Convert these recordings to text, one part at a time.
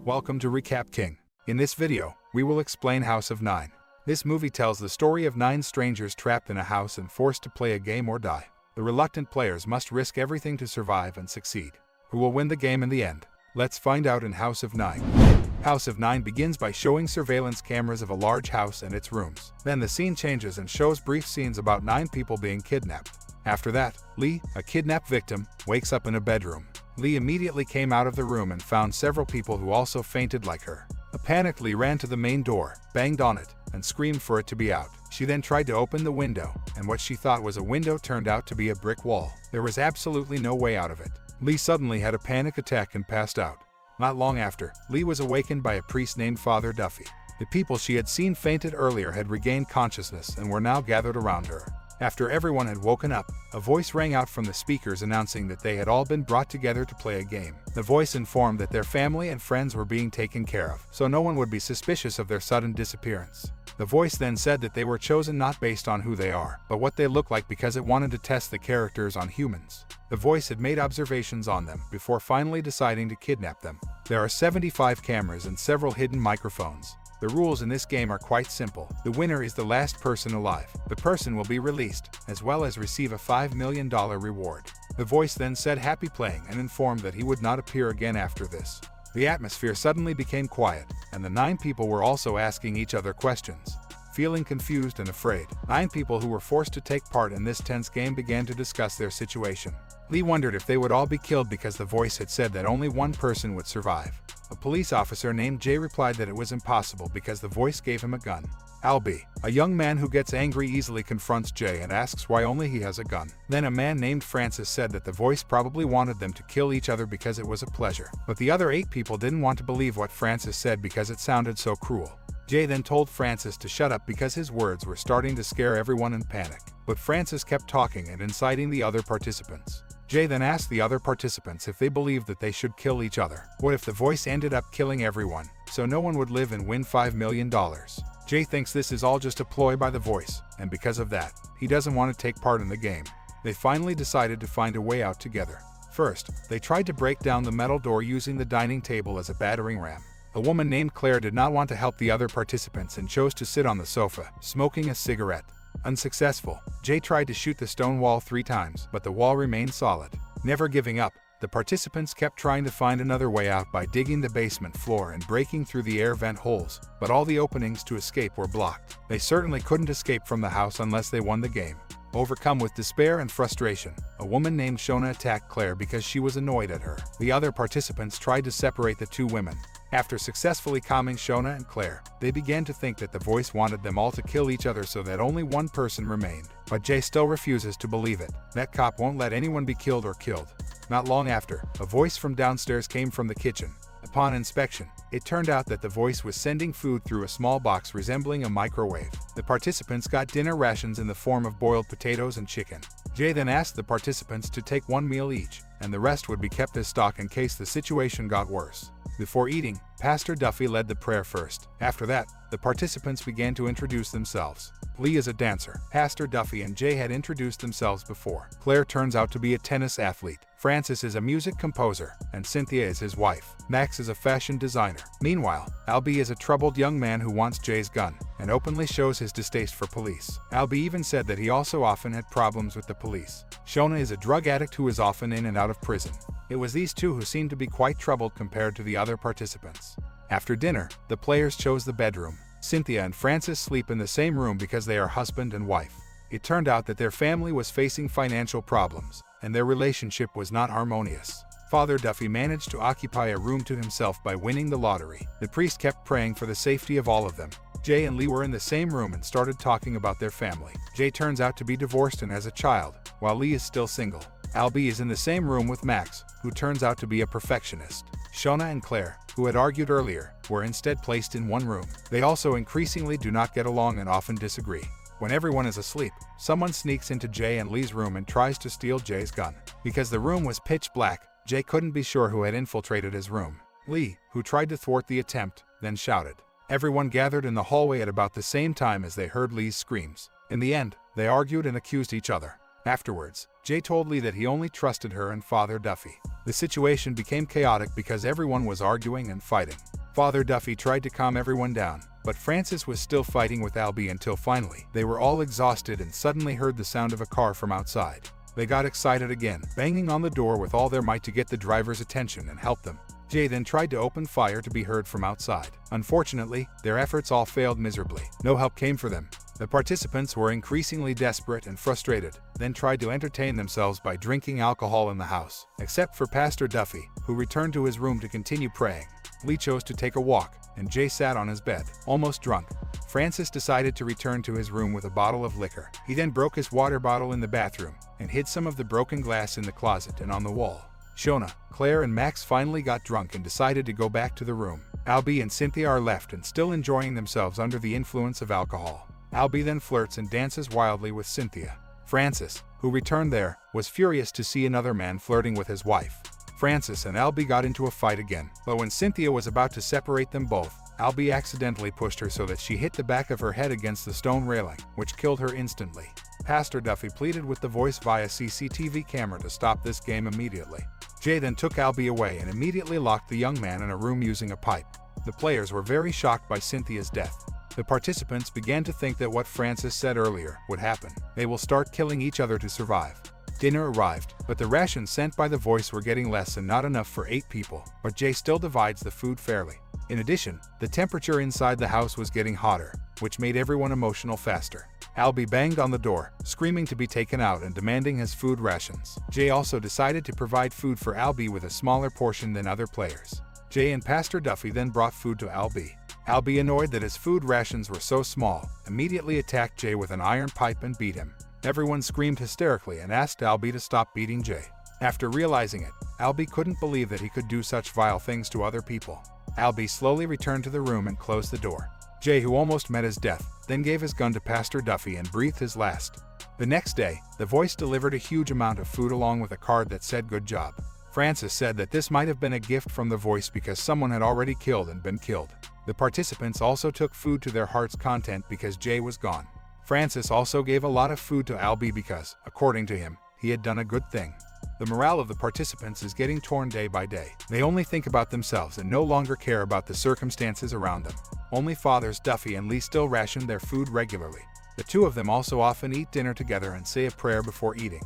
Welcome to Recap King. In this video, we will explain House of Nine. This movie tells the story of 9 strangers trapped in a house and forced to play a game or die. The reluctant players must risk everything to survive and succeed. Who will win the game in the end? Let's find out in House of Nine. House of Nine begins by showing surveillance cameras of a large house and its rooms. Then the scene changes and shows brief scenes about 9 people being kidnapped. After that, Lee, a kidnapped victim, wakes up in a bedroom. Lee immediately came out of the room and found several people who also fainted like her. A panicked Lee ran to the main door, banged on it, and screamed for it to be out. She then tried to open the window, and what she thought was a window turned out to be a brick wall. There was absolutely no way out of it. Lee suddenly had a panic attack and passed out. Not long after, Lee was awakened by a priest named Father Duffy. The people she had seen fainted earlier had regained consciousness and were now gathered around her. After everyone had woken up, a voice rang out from the speakers announcing that they had all been brought together to play a game. The voice informed that their family and friends were being taken care of, so no one would be suspicious of their sudden disappearance. The voice then said that they were chosen not based on who they are, but what they look like because it wanted to test the characters on humans. The voice had made observations on them before finally deciding to kidnap them. There are 75 cameras and several hidden microphones. The rules in this game are quite simple. The winner is the last person alive. The person will be released, as well as receive a $5 million reward. The voice then said happy playing and informed that he would not appear again after this. The atmosphere suddenly became quiet, and the 9 people were also asking each other questions. Feeling confused and afraid, 9 people who were forced to take part in this tense game began to discuss their situation. Lee wondered if they would all be killed because the voice had said that only one person would survive. A police officer named Jay replied that it was impossible because the voice gave him a gun. Albie, a young man who gets angry easily, confronts Jay and asks why only he has a gun. Then a man named Francis said that the voice probably wanted them to kill each other because it was a pleasure. But the other 8 people didn't want to believe what Francis said because it sounded so cruel. Jay then told Francis to shut up because his words were starting to scare everyone in panic. But Francis kept talking and inciting the other participants. Jay then asked the other participants if they believed that they should kill each other. What if the voice ended up killing everyone, so no one would live and win $5 million? Jay thinks this is all just a ploy by the voice, and because of that, he doesn't want to take part in the game. They finally decided to find a way out together. First, they tried to break down the metal door using the dining table as a battering ram. A woman named Claire did not want to help the other participants and chose to sit on the sofa, smoking a cigarette. Unsuccessful, Jay tried to shoot the stone wall 3 times, but the wall remained solid. Never giving up, the participants kept trying to find another way out by digging the basement floor and breaking through the air vent holes, but all the openings to escape were blocked. They certainly couldn't escape from the house unless they won the game. Overcome with despair and frustration, a woman named Shona attacked Claire because she was annoyed at her. The other participants tried to separate the 2 women. After successfully calming Shona and Claire, they began to think that the voice wanted them all to kill each other so that only one person remained. But Jay still refuses to believe it. That cop won't let anyone be killed or killed. Not long after, a voice from downstairs came from the kitchen. Upon inspection, it turned out that the voice was sending food through a small box resembling a microwave. The participants got dinner rations in the form of boiled potatoes and chicken. Jay then asked the participants to take 1 meal each, and the rest would be kept as stock in case the situation got worse. Before eating, Pastor Duffy led the prayer first. After that, the participants began to introduce themselves. Lee is a dancer. Pastor Duffy and Jay had introduced themselves before. Claire turns out to be a tennis athlete. Francis is a music composer, and Cynthia is his wife. Max is a fashion designer. Meanwhile, Albie is a troubled young man who wants Jay's gun, and openly shows his distaste for police. Albie even said that he also often had problems with the police. Shona is a drug addict who is often in and out of prison. It was these 2 who seemed to be quite troubled compared to the other participants. After dinner, the players chose the bedroom. Cynthia and Francis sleep in the same room because they are husband and wife. It turned out that their family was facing financial problems, and their relationship was not harmonious. Father Duffy managed to occupy a room to himself by winning the lottery. The priest kept praying for the safety of all of them. Jay and Lee were in the same room and started talking about their family. Jay turns out to be divorced and has a child, while Lee is still single. Albie is in the same room with Max, who turns out to be a perfectionist. Shona and Claire, who had argued earlier, were instead placed in one room. They also increasingly do not get along and often disagree. When everyone is asleep, someone sneaks into Jay and Lee's room and tries to steal Jay's gun. Because the room was pitch black, Jay couldn't be sure who had infiltrated his room. Lee, who tried to thwart the attempt, then shouted. Everyone gathered in the hallway at about the same time as they heard Lee's screams. In the end, they argued and accused each other. Afterwards, Jay told Lee that he only trusted her and Father Duffy. The situation became chaotic because everyone was arguing and fighting. Father Duffy tried to calm everyone down, but Francis was still fighting with Albie until finally, they were all exhausted and suddenly heard the sound of a car from outside. They got excited again, banging on the door with all their might to get the driver's attention and help them. Jay then tried to open fire to be heard from outside. Unfortunately, their efforts all failed miserably. No help came for them. The participants were increasingly desperate and frustrated, then tried to entertain themselves by drinking alcohol in the house, except for Pastor Duffy, who returned to his room to continue praying. Lee chose to take a walk, and Jay sat on his bed, almost drunk. Francis decided to return to his room with a bottle of liquor. He then broke his water bottle in the bathroom, and hid some of the broken glass in the closet and on the wall. Shona, Claire, and Max finally got drunk and decided to go back to the room. Albie and Cynthia are left and still enjoying themselves under the influence of alcohol. Albie then flirts and dances wildly with Cynthia. Francis, who returned there, was furious to see another man flirting with his wife. Francis and Albie got into a fight again, but when Cynthia was about to separate them both, Albie accidentally pushed her so that she hit the back of her head against the stone railing, which killed her instantly. Pastor Duffy pleaded with the voice via CCTV camera to stop this game immediately. Jay then took Albie away and immediately locked the young man in a room using a pipe. The players were very shocked by Cynthia's death. The participants began to think that what Francis said earlier would happen. They will start killing each other to survive. Dinner arrived, but the rations sent by the voice were getting less and not enough for 8 people, but Jay still divides the food fairly. In addition, the temperature inside the house was getting hotter, which made everyone emotional faster. Albie banged on the door, screaming to be taken out and demanding his food rations. Jay also decided to provide food for Albie with a smaller portion than other players. Jay and Pastor Duffy then brought food to Albie. Albie, annoyed that his food rations were so small, immediately attacked Jay with an iron pipe and beat him. Everyone screamed hysterically and asked Albie to stop beating Jay. After realizing it, Albie couldn't believe that he could do such vile things to other people. Albie slowly returned to the room and closed the door. Jay, who almost met his death, then gave his gun to Pastor Duffy and breathed his last. The next day, the voice delivered a huge amount of food along with a card that said "Good job." Francis said that this might have been a gift from the voice because someone had already killed and been killed. The participants also took food to their heart's content because Jay was gone. Francis also gave a lot of food to Albie because, according to him, he had done a good thing. The morale of the participants is getting torn day by day. They only think about themselves and no longer care about the circumstances around them. Only Fathers Duffy and Lee still ration their food regularly. The two of them also often eat dinner together and say a prayer before eating.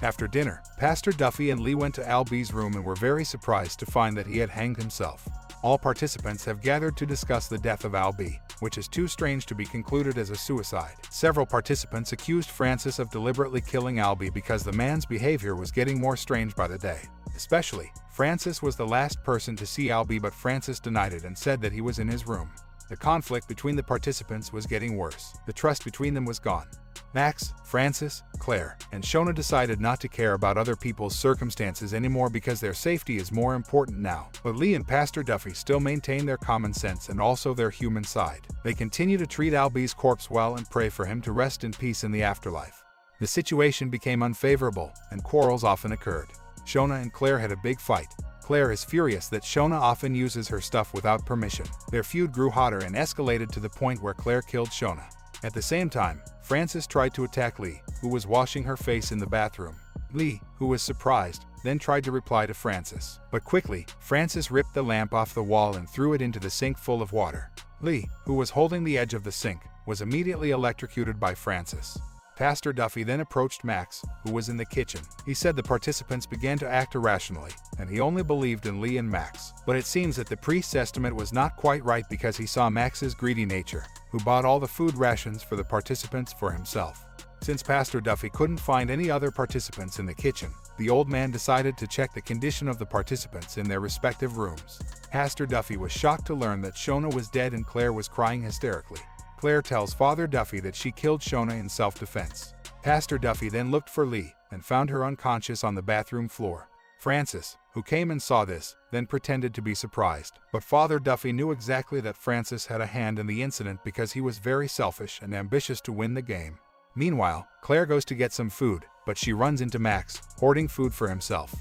After dinner, Pastor Duffy and Lee went to Albie's room and were very surprised to find that he had hanged himself. All participants have gathered to discuss the death of Albie, which is too strange to be concluded as a suicide. Several participants accused Francis of deliberately killing Albie because the man's behavior was getting more strange by the day. Especially, Francis was the last person to see Albie, but Francis denied it and said that he was in his room. The conflict between the participants was getting worse. The trust between them was gone. Max, Francis, Claire, and Shona decided not to care about other people's circumstances anymore because their safety is more important now. But Lee and Pastor Duffy still maintain their common sense and also their human side. They continue to treat Albie's corpse well and pray for him to rest in peace in the afterlife. The situation became unfavorable, and quarrels often occurred. Shona and Claire had a big fight. Claire is furious that Shona often uses her stuff without permission. Their feud grew hotter and escalated to the point where Claire killed Shona. At the same time, Francis tried to attack Lee, who was washing her face in the bathroom. Lee, who was surprised, then tried to reply to Francis. But quickly, Francis ripped the lamp off the wall and threw it into the sink full of water. Lee, who was holding the edge of the sink, was immediately electrocuted by Francis. Pastor Duffy then approached Max, who was in the kitchen. He said the participants began to act irrationally, and he only believed in Lee and Max. But it seems that the priest's estimate was not quite right because he saw Max's greedy nature, who bought all the food rations for the participants for himself. Since Pastor Duffy couldn't find any other participants in the kitchen, the old man decided to check the condition of the participants in their respective rooms. Pastor Duffy was shocked to learn that Shona was dead and Claire was crying hysterically. Claire tells Father Duffy that she killed Shona in self-defense. Pastor Duffy then looked for Lee and found her unconscious on the bathroom floor. Francis, who came and saw this, then pretended to be surprised. But Father Duffy knew exactly that Francis had a hand in the incident because he was very selfish and ambitious to win the game. Meanwhile, Claire goes to get some food, but she runs into Max, hoarding food for himself.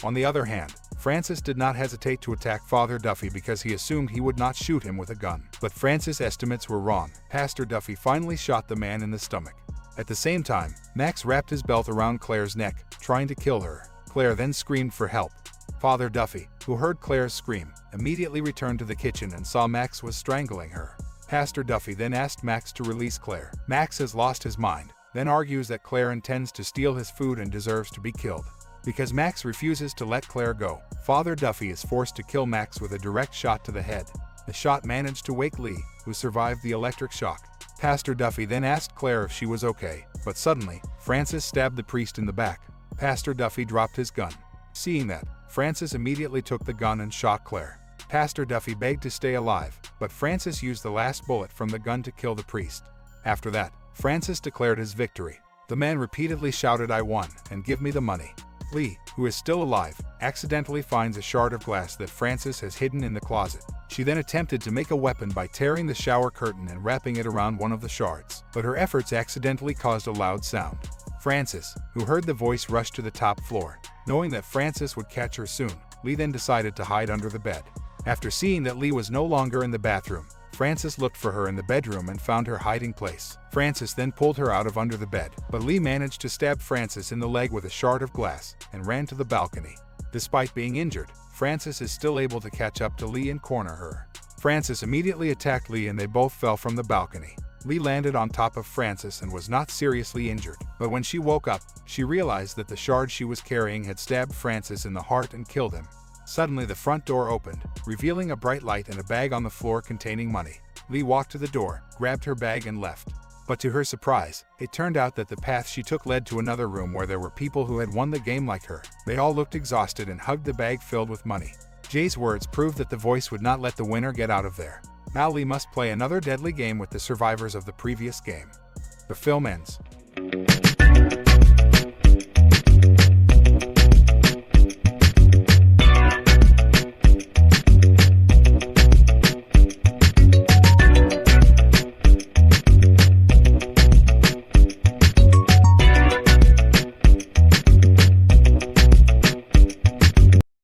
On the other hand, Francis did not hesitate to attack Father Duffy because he assumed he would not shoot him with a gun. But Francis' estimates were wrong. Pastor Duffy finally shot the man in the stomach. At the same time, Max wrapped his belt around Claire's neck, trying to kill her. Claire then screamed for help. Father Duffy, who heard Claire's scream, immediately returned to the kitchen and saw Max was strangling her. Pastor Duffy then asked Max to release Claire. Max has lost his mind, then argues that Claire intends to steal his food and deserves to be killed. Because Max refuses to let Claire go, Father Duffy is forced to kill Max with a direct shot to the head. The shot managed to wake Lee, who survived the electric shock. Pastor Duffy then asked Claire if she was okay, but suddenly, Francis stabbed the priest in the back. Pastor Duffy dropped his gun. Seeing that, Francis immediately took the gun and shot Claire. Pastor Duffy begged to stay alive, but Francis used the last bullet from the gun to kill the priest. After that, Francis declared his victory. The man repeatedly shouted, "I won, and give me the money." Lee, who is still alive, accidentally finds a shard of glass that Francis has hidden in the closet. She then attempted to make a weapon by tearing the shower curtain and wrapping it around one of the shards, but her efforts accidentally caused a loud sound. Francis, who heard the voice, rushed to the top floor. Knowing that Francis would catch her soon, Lee then decided to hide under the bed. After seeing that Lee was no longer in the bathroom, Francis looked for her in the bedroom and found her hiding place. Francis then pulled her out of under the bed, but Lee managed to stab Francis in the leg with a shard of glass and ran to the balcony. Despite being injured, Francis is still able to catch up to Lee and corner her. Francis immediately attacked Lee and they both fell from the balcony. Lee landed on top of Francis and was not seriously injured, but when she woke up, she realized that the shard she was carrying had stabbed Francis in the heart and killed him. Suddenly the front door opened, revealing a bright light and a bag on the floor containing money. Lee walked to the door, grabbed her bag and left. But to her surprise, it turned out that the path she took led to another room where there were people who had won the game like her. They all looked exhausted and hugged the bag filled with money. Jay's words proved that the voice would not let the winner get out of there. Now Lee must play another deadly game with the survivors of the previous game. The film ends.